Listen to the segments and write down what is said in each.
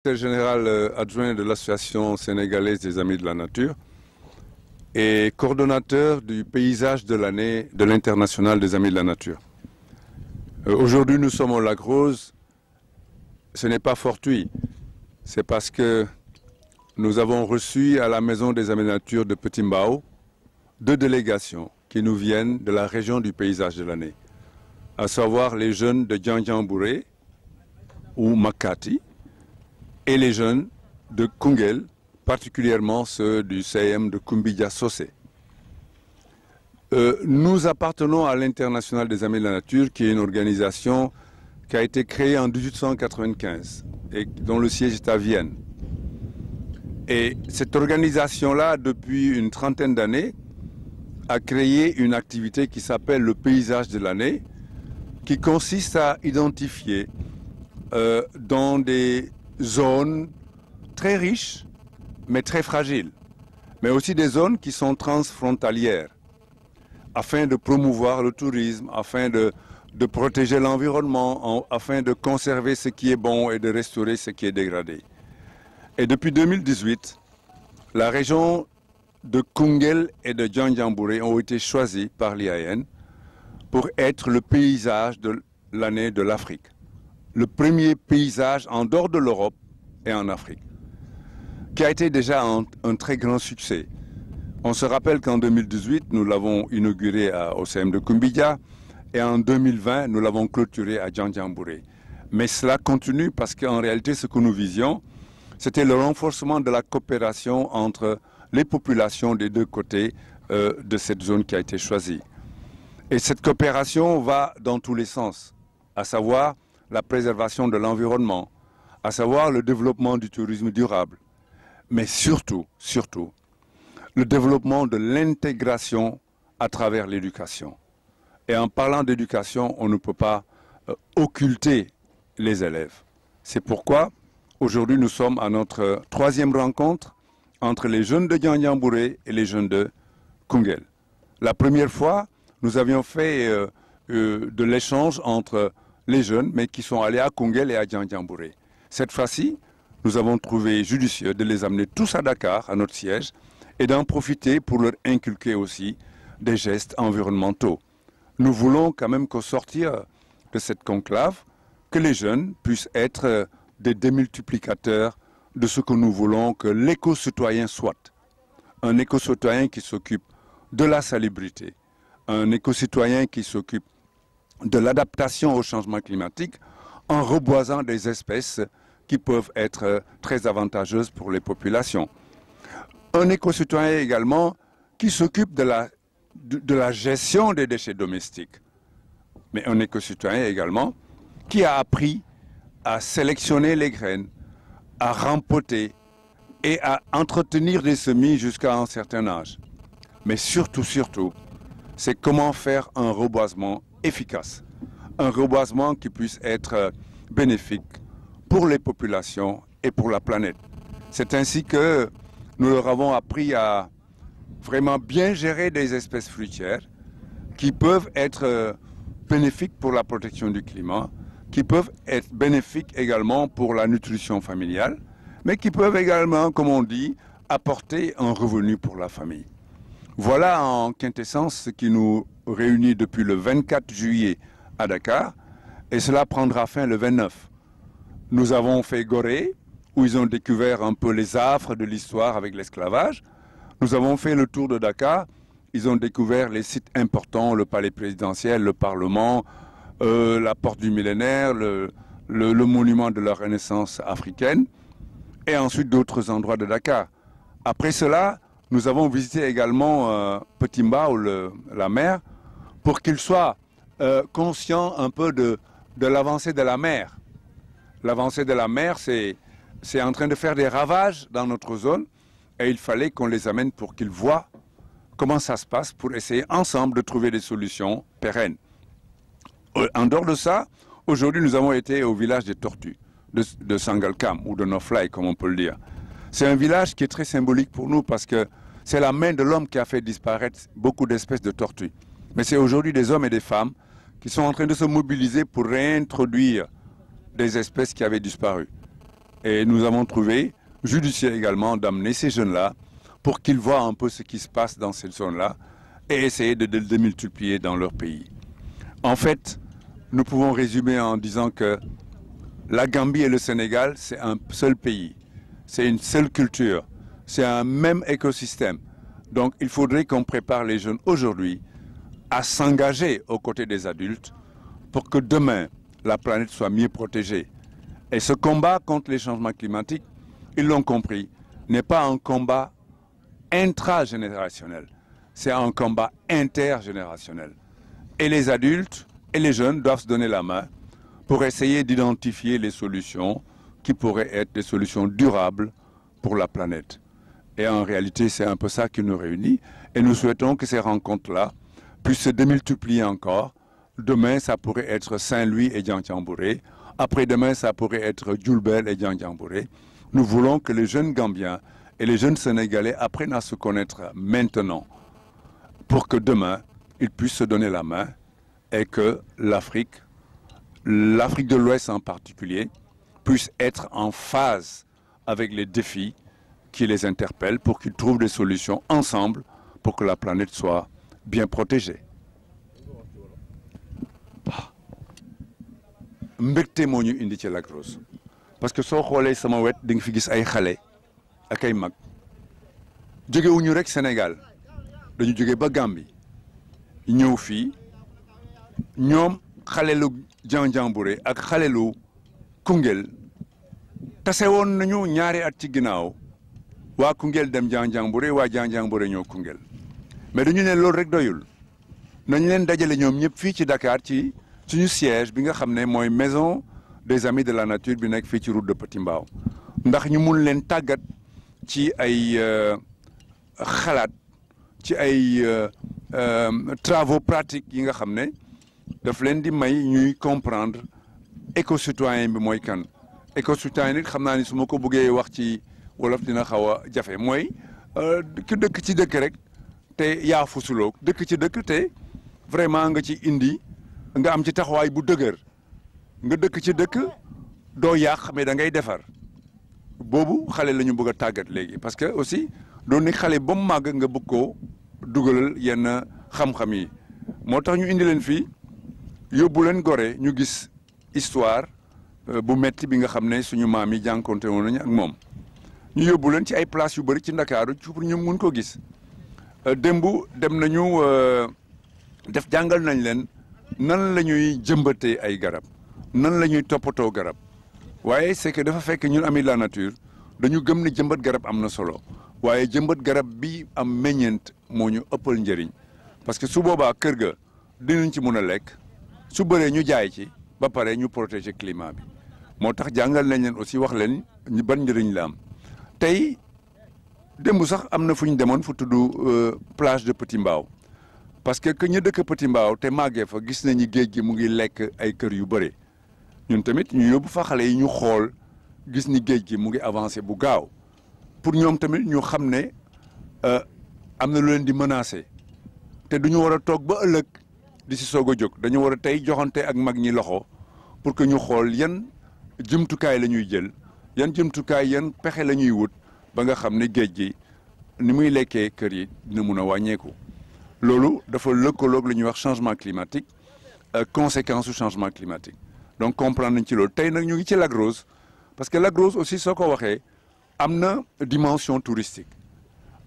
Secrétaire général adjoint de l'Association sénégalaise des Amis de la Nature et coordonnateur du paysage de l'année de l'International des Amis de la Nature. Aujourd'hui, nous sommes au Lac Rose. Ce n'est pas fortuit. C'est parce que nous avons reçu à la Maison des Amis de la Nature de Petit Mbao 2 délégations qui nous viennent de la région du paysage de l'année, à savoir les jeunes de Djandiambouré ou Makati, et les jeunes de Koungheul, particulièrement ceux du CM de Kumbidja Socé. Nous appartenons à l'International des Amis de la Nature, qui est une organisation qui a été créée en 1895 et dont le siège est à Vienne. Et cette organisation-là, depuis une trentaine d'années, a créé une activité qui s'appelle le paysage de l'année, qui consiste à identifier dans des zones très riches, mais très fragiles, mais aussi des zones qui sont transfrontalières, afin de promouvoir le tourisme, afin de protéger l'environnement, afin de conserver ce qui est bon et de restaurer ce qui est dégradé. Et depuis 2018, la région de Koungheul et de Djandiambouré ont été choisies par l'IAN pour être le paysage de l'année de l'Afrique. Le premier paysage en dehors de l'Europe et en Afrique, qui a été déjà un très grand succès. On se rappelle qu'en 2018, nous l'avons inauguré au CM de Kumbidja et en 2020, nous l'avons clôturé à Djandiambouré. Mais cela continue parce qu'en réalité, ce que nous visions, c'était le renforcement de la coopération entre les populations des deux côtés de cette zone qui a été choisie. Et cette coopération va dans tous les sens, à savoir la préservation de l'environnement, à savoir le développement du tourisme durable, mais surtout, le développement de l'intégration à travers l'éducation. Et en parlant d'éducation, on ne peut pas occulter les élèves. C'est pourquoi, aujourd'hui, nous sommes à notre 3e rencontre entre les jeunes de Djandiambouré et les jeunes de Koungheul. La première fois, nous avions fait de l'échange entre les jeunes, mais qui sont allés à Koungheul et à Djandiambouré. Cette fois-ci, nous avons trouvé judicieux de les amener tous à Dakar, à notre siège, et d'en profiter pour leur inculquer aussi des gestes environnementaux. Nous voulons quand même qu'au sortir de cette conclave, que les jeunes puissent être des démultiplicateurs de ce que nous voulons que l'éco-citoyen soit. Un éco-citoyen qui s'occupe de la salubrité, un éco-citoyen qui s'occupe de l'adaptation au changement climatique en reboisant des espèces qui peuvent être très avantageuses pour les populations. Un éco-citoyen également qui s'occupe de la gestion des déchets domestiques. Mais un éco-citoyen également qui a appris à sélectionner les graines, à rempoter et à entretenir des semis jusqu'à un certain âge. Mais surtout, c'est comment faire un reboisement efficace. Un reboisement qui puisse être bénéfique pour les populations et pour la planète. C'est ainsi que nous leur avons appris à vraiment bien gérer des espèces fruitières qui peuvent être bénéfiques pour la protection du climat, qui peuvent être bénéfiques également pour la nutrition familiale, mais qui peuvent également, comme on dit, apporter un revenu pour la famille. Voilà en quintessence ce qui nous réunit depuis le 24 juillet à Dakar, et cela prendra fin le 29. Nous avons fait Gorée, où ils ont découvert un peu les affres de l'histoire avec l'esclavage. Nous avons fait le tour de Dakar, ils ont découvert les sites importants, le palais présidentiel, le Parlement, la porte du millénaire, le monument de la Renaissance africaine, et ensuite d'autres endroits de Dakar. Après cela, nous avons visité également Petit Mbao, la mer, pour qu'ils soient conscients un peu de l'avancée de la mer. L'avancée de la mer, c'est en train de faire des ravages dans notre zone, et il fallait qu'on les amène pour qu'ils voient comment ça se passe, pour essayer ensemble de trouver des solutions pérennes. En dehors de ça, aujourd'hui, nous avons été au village des tortues de Sangalkam, ou de No-Fly, comme on peut le dire. C'est un village qui est très symbolique pour nous parce que c'est la main de l'homme qui a fait disparaître beaucoup d'espèces de tortues. Mais c'est aujourd'hui des hommes et des femmes qui sont en train de se mobiliser pour réintroduire des espèces qui avaient disparu. Et nous avons trouvé judicieux également d'amener ces jeunes-là pour qu'ils voient un peu ce qui se passe dans cette zone-là et essayer de démultiplier dans leur pays. En fait, nous pouvons résumer en disant que la Gambie et le Sénégal, c'est un seul pays, c'est une seule culture, c'est un même écosystème. Donc il faudrait qu'on prépare les jeunes aujourd'hui à s'engager aux côtés des adultes pour que demain, la planète soit mieux protégée. Et ce combat contre les changements climatiques, ils l'ont compris, n'est pas un combat intragénérationnel, c'est un combat intergénérationnel. Et les adultes et les jeunes doivent se donner la main pour essayer d'identifier les solutions qui pourraient être des solutions durables pour la planète. Et en réalité, c'est un peu ça qui nous réunit. Et nous souhaitons que ces rencontres-là puissent se démultiplier encore. Demain, ça pourrait être Saint-Louis et Diantiambouré. Après-demain, ça pourrait être Diourbel et Diantiambouré. Nous voulons que les jeunes Gambiens et les jeunes Sénégalais apprennent à se connaître maintenant pour que demain, ils puissent se donner la main et que l'Afrique de l'Ouest en particulier, puisse être en phase avec les défis qui les interpellent pour qu'ils trouvent des solutions ensemble pour que la planète soit bien protégée. mbégte moo ñu indi ci Lac Rose parce que soo xoolee sama wet di nga fi gis ay xale ak ay mag jógewuñu rek Sénégal dañu jóge ba Gambie ñëw fii ñoom xalelu Diandiambouré ak xalelu Koungheul tase woon nañu ñaari at ci ginnaaw waa Koungheul dem Diandiambouré waa Diandiambouré ñëw Koungheul mais dañu ne loolu rek doyul nañ leen dajale ñoom ñëpp fii ci Dakar ci suñu siège bi nga xam ne mooy maison des amis de la nature bi nekk fii ci route de Petit Mbao ndax ñu mun leen tàggat ci ay xalaat ci ay travaux pratiques yi nga xam ne daf leen di may ñuy comprendre éco-citoyen bi mooy kan éco-citoyen nit xam naa ni su ma ko bëggee wax ci wolof dina xaw a jafe mooy ku dëkk ci dëkk rek te yaa fusuloo dëkk ci dëkk te vraiment nga ci indi nga am ci taxawaay bu dëgër nga dëkk ci dëkk doo yàq mais da ngay defar boobu xale la ñu bëgg a tàggat léegi parce que aussi doon ni xale ba mu màgg nga bëgg koo dugalal yenn xam-xam yi moo tax ñu indi leen fii yóbbu leen Gorée ñu gis histoire bu metti bi nga xam ne suñu maam yi jànkonte woon nañu ak moom ñu yóbbu leen ci ay place yu bëri ci Ndakaaru pour ñu mun ko gis démb dem nañu jàngal nañ leen nan la ñuy jëmbatee ay garab nan la ñuy toppatoo garab waaye c'est que dafa fekk ñun ami la nature dañu gëm ne jëmbat garab am na solo waaye jëmbat garab bi am meññeent moo ñu ëppal njëriñ parce que su boobaa kër ga dinañ ci mun a lekk su bëree ñu jaay ci ba pare ñu protéger climat bi moo tax jàngal nañ leen aussi wax leen ñu ban njëriñ la am tey démb sax am na fu ñu demoon fu tudd plage de Petit Mbao parce que ñu dëkk Petit Mbao te màggee fa gis nañu géej gi mu ngi lekk ay kër yu bëri ñun tamit ñu yóbbu fa xale yi ñu xool gis ni géej gi mu ngi avancé bu gaaw pour ñoom tamit ñu xam ne am na lu leen di menacé te du ñu war a toog ba ëllëg di si soog a jóg dañu war a tey joxante ak mag ñi loxo pour que ñu xool yan jumtukaay la ñuy jël yan jumtukaay yan pexe la ñuy wut ba nga xam ne géej gi ni muy lekkee kër yi dina mun a wàññeeku. loolu dafa lëkkaloog lu ñuy wax changement climatique conséquence su changement climatique donc comprendre nañ ci loolu tey nag ñu ngi ci Lac Rose parce que Lac Rose aussi soo ko waxee am na dimension touristique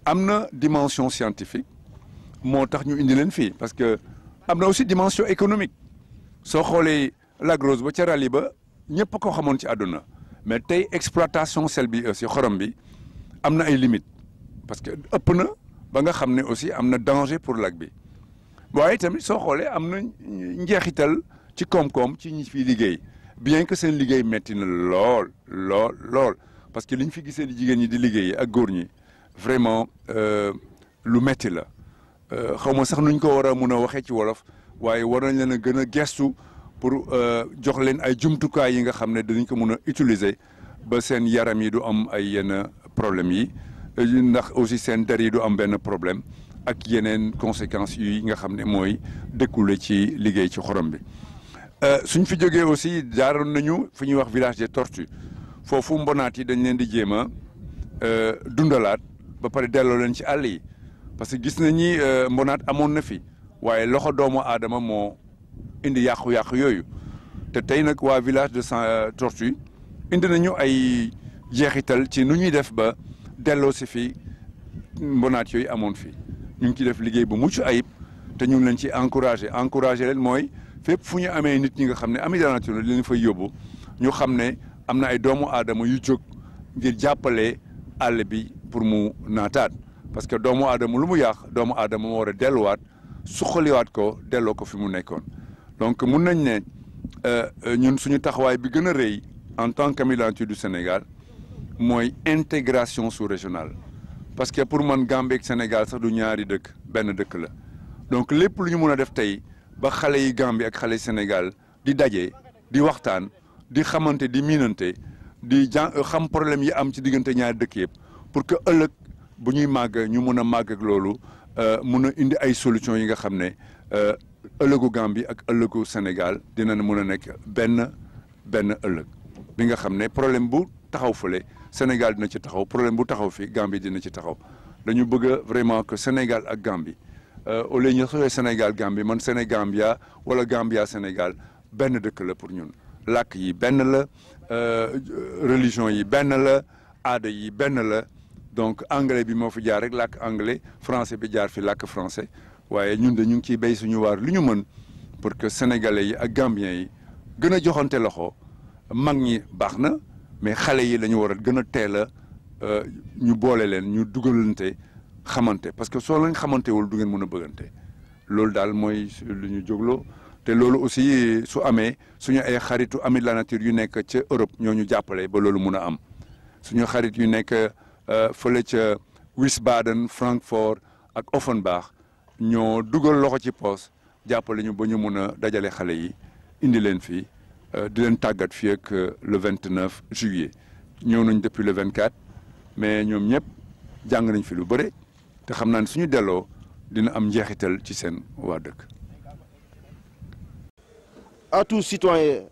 am na dimension scientifique moo tax ñu indi leen fii parce que am na aussi dimension économique soo xoolee Lac Rose ba ca Rali ba ñëpp ko xamoon ci àdduna mais tey exploitation sel bi aussi xorom bi am na ay limites parce que ëpp na ba nga xam ne aussi am na danger pour lac bi waaye tamit soo xoolee am na njeexital ci koom-koom ci ñi fi liggéey bien que seen liggéey metti na lool parce que li ñu fi gisee di jigéen ñi di liggéey ak góor ñi vraiment lu metti la xaw ma sax nuñ ko war a mun a waxee ci wolof waaye war nañ leen a gën a gestu pour jox leen ay jumtukaay yi nga xam ne dinañ ko mun a utiliser ba seen yaram yi du am ay yenn problèmes yi ndax aussi seen der yi du am benn problème ak yeneen conséquences yi nga xam ne mooy découlé ci liggéey ci xorom bi suñ fi jógee aussi jaaroon nañu fu ñuy wax village des tortues foofu mbonaat yi dañ leen di jéem a dundalaat ba pare delloo leen ci àll yi parce que gis nañ ni mbonaat amoon na fi waaye loxo doomu aadama moo indi yàqu-yàqu yooyu te tey nag waa village de Sans Tortue indi nañu ay jeexital ci nu ñuy def ba delloo si fi mbonaat yooyu amoon fi ñu ngi ci def liggéey bu mucc ayib te ñu ngi leen ci encouragé leen mooy fépp fu ñu amee nit ñi nga xam ne amis de la nature li leen fay yóbbu ñu xam ne am na ay doomu aadama yu jóg ngir jàppale àll bi pour mu naataat parce que doomu aadama lu mu yàq doomu aadama moo war a delluwaat suqaliwaat ko delloo ko fi mu nekkoon donc mun nañ ne ñun suñu taxawaay bi gën a rëy en tant qu'Amis de la Nature du Sénégal mooy intégration sous-régionale parce que pour man Gambie ak Sénégal sax du ñaari dëkk benn dëkk la donc lépp lu ñu mun a def tey ba xale yi Gambie ak xale Sénégal di daje di waxtaan di xamante di miinante di xam problème yi am ci diggante ñaari dëkk yëpp pour que ëllëg bu ñuy màgg ñu mun a màgg ak loolu mun a indi ay solutions yi nga xam ne ëllëgu Gambie ak ëllëgu Sénégal dina mun a nekk benn ëllëg bi nga xam ne problème bu taxaw fële Sénégal dina ci taxaw problème bu taxaw fi Gambie dina ci taxaw dañu bëgg vraiment que Sénégal ak Gambie au lieu ñu xëyee Sénégal Gambie man Sénégambia wala Gambia Sénégal benn dëkk la pour ñun làkk yi benn la religion yi benn la aada yi benn la donc anglais bi moo fi jaar rek làkk anglais français bi jaar fi làkk français waaye ñun de ñu ngi ciy béy suñu waar lu ñu mën pour que sénégalais yi ak gambiens yi gën a joxante loxo mag ñi baax na mais xale yi la ñu war a gën a teel a ñu boole leen ñu dugalante xamante parce que soo leen xamantewul du ngeen mën a bëggante loolu daal mooy lu ñu jógloo te loolu aussi su amee suñu ay xaritu Amis de la Nature yu nekk ca Europe ñoo ñu jàppale ba loolu mun a am suñu xarit yu nekk fële ca Wiesbaden Francfort ak Offenbach ñoo dugal loxo ci poos jàppale ñu ba ñu mun a dajale xale yi indi leen fii di leen tàggat fii ak le 29 juillet ñëw nañ depuis le 24 mais ñoom ñëpp jàng nañ fi lu bëre te xam naa ne suñu delloo dina am njeexital ci seen waa dëkk. À tout citoyen